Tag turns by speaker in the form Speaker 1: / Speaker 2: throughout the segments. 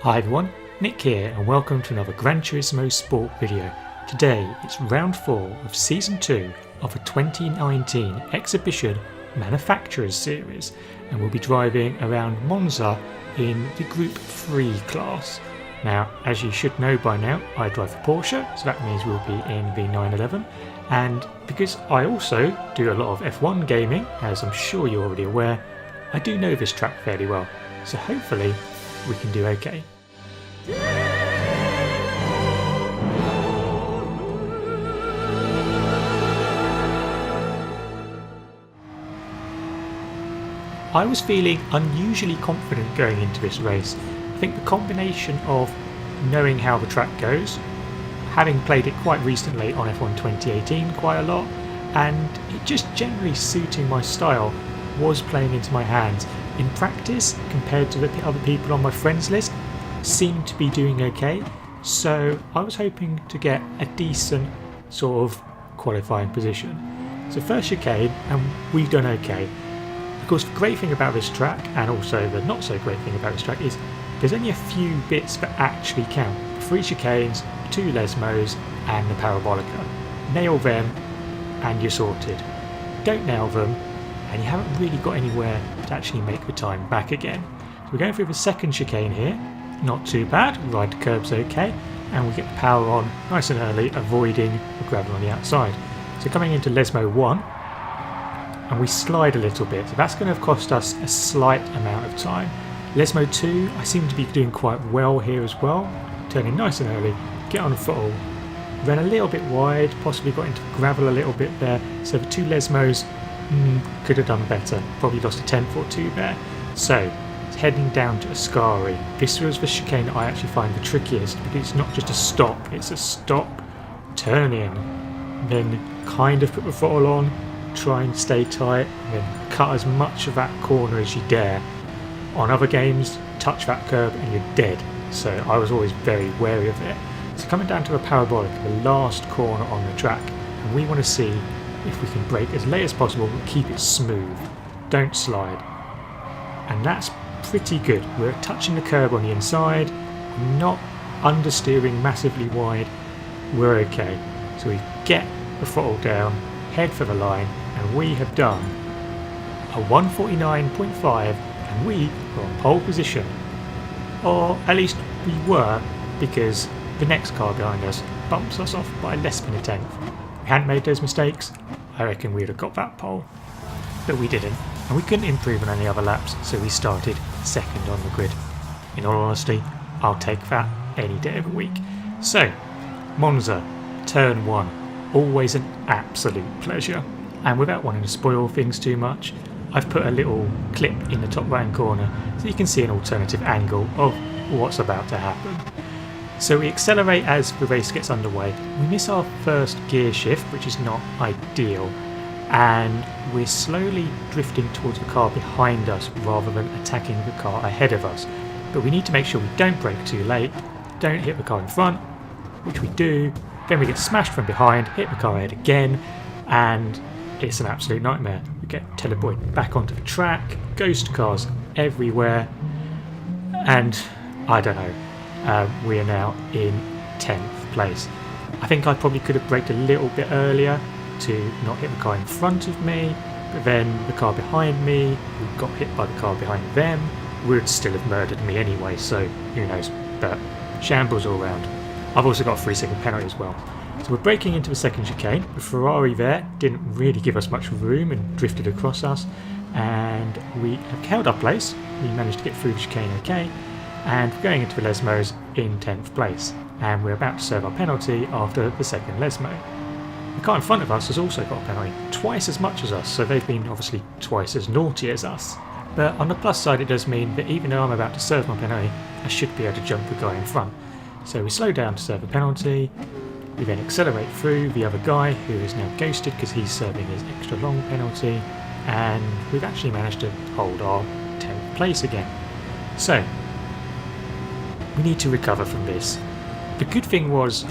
Speaker 1: Hi everyone, Nick here and welcome to another Gran Turismo Sport video. Today it's round 4 of Season 2 of a 2019 Exhibition Manufacturers Series, and we'll be driving around Monza in the Group 3 class. Now, as you should know by now, I drive a Porsche, so that means we'll be in the 911, and because I also do a lot of F1 gaming, as I'm sure you're already aware, I do know this track fairly well, so hopefully we can do okay. I was feeling unusually confident going into this race. I think the combination of knowing how the track goes, having played it quite recently on F1 2018 quite a lot, and it just generally suiting my style was playing into my hands. In practice, compared to the other people on my friends list, seemed to be doing okay, so I was hoping to get a decent sort of qualifying position. So first chicane, and we've done okay. Of course, the great thing about this track, and also the not so great thing about this track, is there's only a few bits that actually count. 3 chicanes, 2 lesmos, and the parabolica. Nail them and you're sorted. Don't nail them and you haven't really got anywhere to actually make the time back again. So we're going through the second chicane here. Not too bad, ride the curbs okay, and we get the power on nice and early, avoiding the gravel on the outside. So coming into Lesmo 1, and we slide a little bit, so that's going to have cost us a slight amount of time. Lesmo 2, I seem to be doing quite well here as well, turning nice and early, get on the throttle, ran a little bit wide, possibly got into gravel a little bit there, so the 2 Lesmos could have done better, probably lost a tenth or two there. So heading down to Ascari. This was the chicane that I actually find the trickiest, because it's not just a stop, it's a stop, turn in, then kind of put the throttle on, try and stay tight, and then cut as much of that corner as you dare. On other games, touch that curb and you're dead, so I was always very wary of it. So coming down to a parabolic, the last corner on the track, and we want to see if we can brake as late as possible but keep it smooth, don't slide, and that's pretty good. We're touching the curb on the inside, not understeering massively wide, we're okay. So we get the throttle down, head for the line, and we have done a 149.5 and we are on pole position. Or at least we were, because the next car behind us bumps us off by less than a tenth. If we hadn't made those mistakes, I reckon we would have got that pole. But we didn't, and we couldn't improve on any other laps, so we started second on the grid. In all honesty, I'll take that any day of the week. So, Monza, turn 1, always an absolute pleasure. And without wanting to spoil things too much, I've put a little clip in the top right hand corner so you can see an alternative angle of what's about to happen. So we accelerate as the race gets underway. We miss our first gear shift, which is not ideal, and we're slowly drifting towards the car behind us rather than attacking the car ahead of us. But we need to make sure we don't brake too late, don't hit the car in front, which we do, then we get smashed from behind, hit the car ahead again, and it's an absolute nightmare. We get teleported back onto the track, ghost cars everywhere, and I don't know, we are now in 10th place. I think I probably could have braked a little bit earlier to not hit the car in front of me, but then the car behind me, who got hit by the car behind them, would still have murdered me anyway, so who knows, but shambles all round. I've also got a 3-second penalty as well. So we're braking into the second chicane. The Ferrari there didn't really give us much room and drifted across us, and we have held our place. We managed to get through the chicane okay, and we're going into the Lesmos in 10th place, and we're about to serve our penalty after the second Lesmo. The car in front of us has also got a penalty, twice as much as us, so they've been obviously twice as naughty as us. But on the plus side, it does mean that even though I'm about to serve my penalty, I should be able to jump the guy in front. So we slow down to serve a penalty, we then accelerate through the other guy who is now ghosted because he's serving his extra long penalty, and we've actually managed to hold our 10th place again. So we need to recover from this. The good thing was,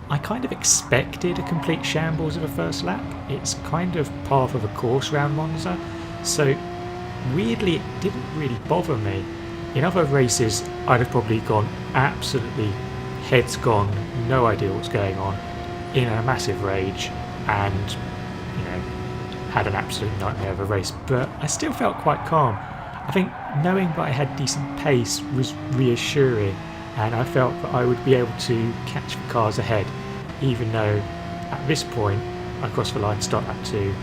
Speaker 1: I kind of expected a complete shambles of a first lap. It's kind of par for the course round Monza, so weirdly it didn't really bother me. In other races, I'd have probably gone absolutely heads gone, no idea what's going on, in a massive rage, and, you know, had an absolute nightmare of a race. But I still felt quite calm. I think knowing that I had decent pace was reassuring, and I felt that I would be able to catch the cars ahead, even though at this point I crossed the line start lap 2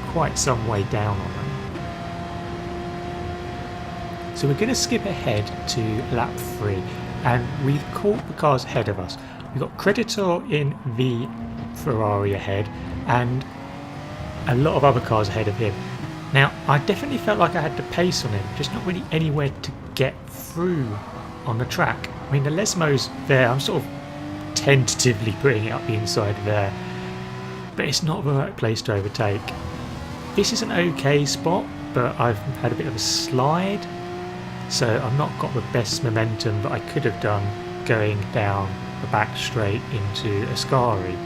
Speaker 1: quite some way down on them. So we're going to skip ahead to lap 3, and we've caught the cars ahead of us. We've got Creditor in the Ferrari ahead and a lot of other cars ahead of him. Now, I definitely felt like I had the pace on him, just not really anywhere to get through on the track. I mean, the Lesmo's there, I'm sort of tentatively putting it up the inside there, but it's not the right place to overtake. This is an okay spot, but I've had a bit of a slide, so I've not got the best momentum that I could have done going down the back straight into Ascari.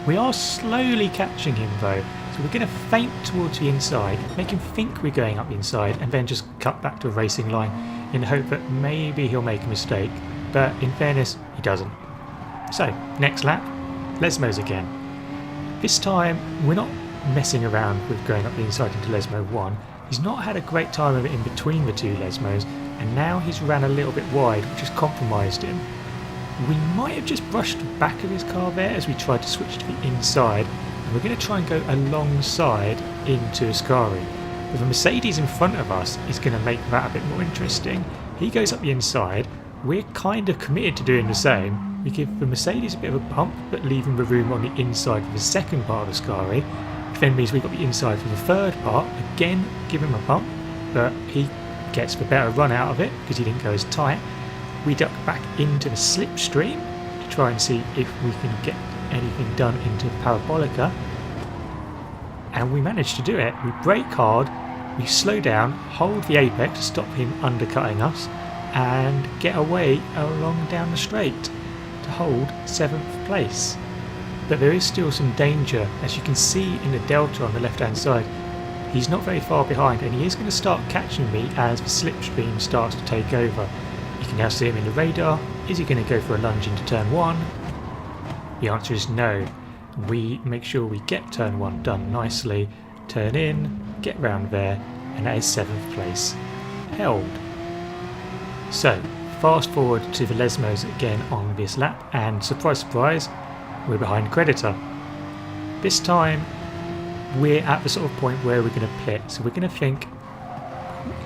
Speaker 1: We are slowly catching him though, so we're going to feint towards the inside, make him think we're going up the inside, and then just cut back to a racing line in the hope that maybe he'll make a mistake, but in fairness, he doesn't. So, next lap, Lesmo's again. This time, we're not messing around with going up the inside into Lesmo 1. He's not had a great time of it in between the two Lesmos, and now he's ran a little bit wide, which has compromised him. We might have just brushed the back of his car there as we tried to switch to the inside, and we're going to try and go alongside into Ascari. But the Mercedes in front of us is going to make that a bit more interesting. He goes up the inside, we're kind of committed to doing the same. We give the Mercedes a bit of a bump, but leaving the room on the inside for the second part of Ascari. Then means we've got the inside for the third part, again give him a bump, but he gets the better run out of it because he didn't go as tight. We duck back into the slipstream to try and see if we can get anything done into the Parabolica, and we managed to do it. We brake hard, we slow down, hold the apex to stop him undercutting us, and get away along down the straight to hold 7th place. But there is still some danger, as you can see in the delta on the left hand side. He's not very far behind, and he is going to start catching me as the slipstream starts to take over. You can now see him in the radar. Is he going to go for a lunge into turn 1? The answer is no. We make sure we get turn 1 done nicely, turn in, get round there, and that is 7th place held. So, fast forward to the Lesmos again on this lap, and surprise surprise, we're behind Creditor. This time we're at the sort of point where we're going to pit, so we're going to think,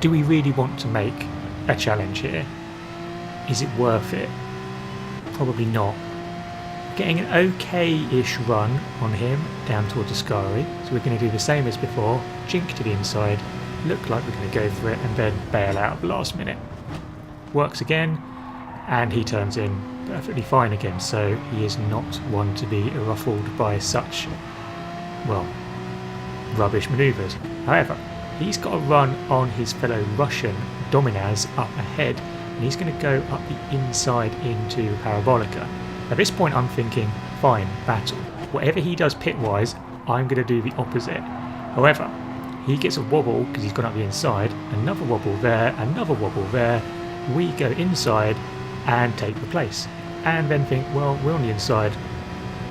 Speaker 1: do we really want to make a challenge here? Is it worth it? Probably not. Getting an okay-ish run on him down towards Ascari, so we're going to do the same as before, jink to the inside, look like we're going to go for it, and then bail out at the last minute. Works again, and he turns in perfectly fine again, so he is not one to be ruffled by such, well, rubbish manoeuvres. However, he's got a run on his fellow Russian Dominaz up ahead, and he's going to go up the inside into Parabolica. At this point I'm thinking, fine, battle. Whatever he does pit-wise, I'm going to do the opposite. However, he gets a wobble because he's gone up the inside, another wobble there, another wobble there. We go inside and take the place, and then think, well, we're on the inside,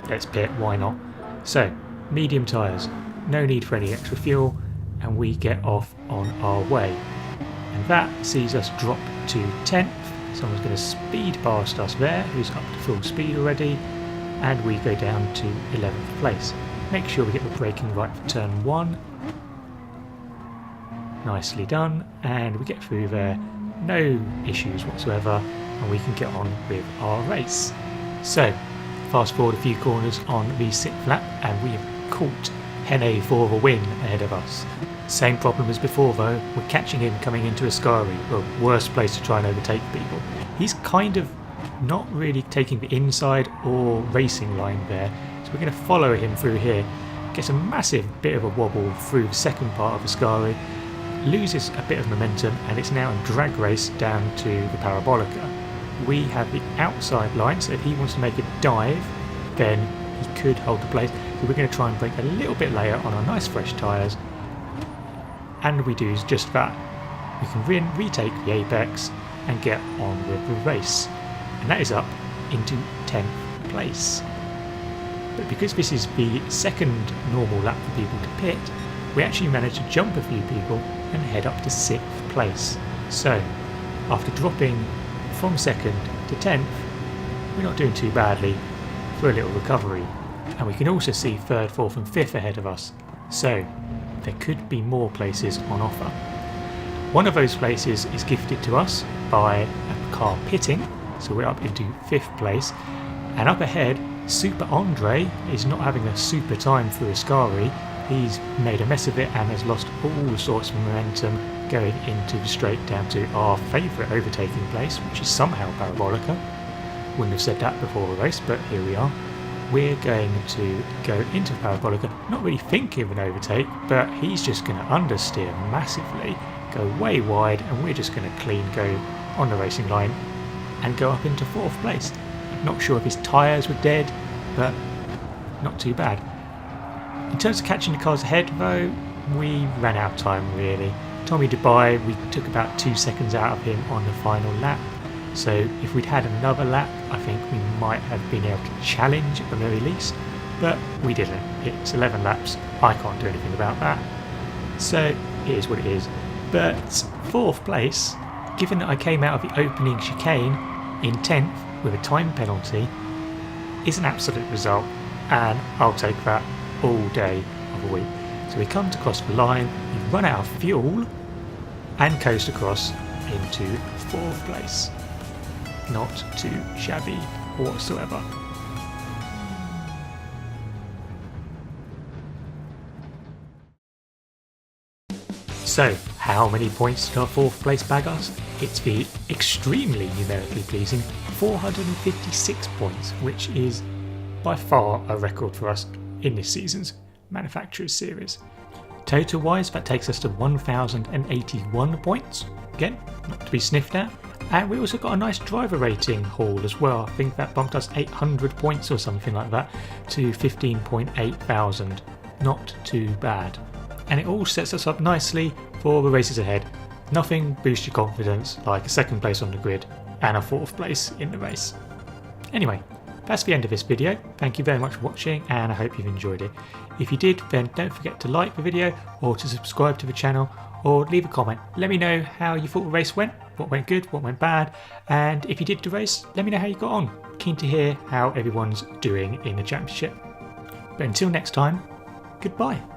Speaker 1: let's pit, why not? So, medium tyres, no need for any extra fuel, and we get off on our way. And that sees us drop to 10th. Someone's going to speed past us there, who's up to full speed already, and we go down to 11th place. Make sure we get the braking right for turn 1. Nicely done, and we get through there, no issues whatsoever, and we can get on with our race. So, fast forward a few corners on the 6th lap, and we have caught Henne for the win ahead of us. Same problem as before though, we're catching him coming into Ascari, the worst place to try and overtake people. He's kind of not really taking the inside or racing line there, so we're going to follow him through here. Gets a massive bit of a wobble through the second part of Ascari, loses a bit of momentum, and it's now a drag race down to the Parabolica. We have the outside line, so if he wants to make a dive, then he could hold the place. So we're going to try and brake a little bit later on our nice fresh tyres, and we do just that. We can retake the apex, and get on with the race. And that is up into 10th place. But because this is the second normal lap for people to pit, we actually managed to jump a few people and head up to 6th place. So after dropping from 2nd to 10th, we're not doing too badly for a little recovery. And we can also see 3rd, 4th and 5th ahead of us. So there could be more places on offer. One of those places is gifted to us by a car pitting, so we're up into 5th place. And up ahead, Super Andre is not having a super time through Ascari. He's made a mess of it and has lost all sorts of momentum going into the straight down to our favourite overtaking place, which is somehow Parabolica. Wouldn't have said that before the race, but here we are. We're going to go into Parabolica, not really thinking of an overtake, but he's just going to understeer massively, go way wide, and we're just going to clean go on the racing line and go up into 4th place. Not sure if his tyres were dead, but not too bad. In terms of catching the cars ahead though, we ran out of time really. Tommy Dubai, we took about 2 seconds out of him on the final lap. So if we'd had another lap, I think we might have been able to challenge at the very least, but we didn't. It's 11 laps, I can't do anything about that. So it is what it is. But 4th place, given that I came out of the opening chicane in 10th with a time penalty, is an absolute result, and I'll take that all day of the week. So we come to cross the line, we run out of fuel and coast across into 4th place. Not too shabby whatsoever. So, how many points did our 4th place bag us? It's the extremely numerically pleasing 456 points, which is by far a record for us in this season's Manufacturers Series. Total wise, that takes us to 1081 points. Again, not to be sniffed at. And we also got a nice driver rating haul as well. I think that bumped us 800 points or something like that to 15.8 thousand. Not too bad. And it all sets us up nicely for the races ahead. Nothing boosts your confidence like a 2nd place on the grid and a 4th place in the race. Anyway, that's the end of this video. Thank you very much for watching and I hope you've enjoyed it. If you did, then don't forget to like the video or to subscribe to the channel or leave a comment. Let me know how you thought the race went, what went good, what went bad, and if you did the race, let me know how you got on. Keen to hear how everyone's doing in the championship. But until next time, goodbye.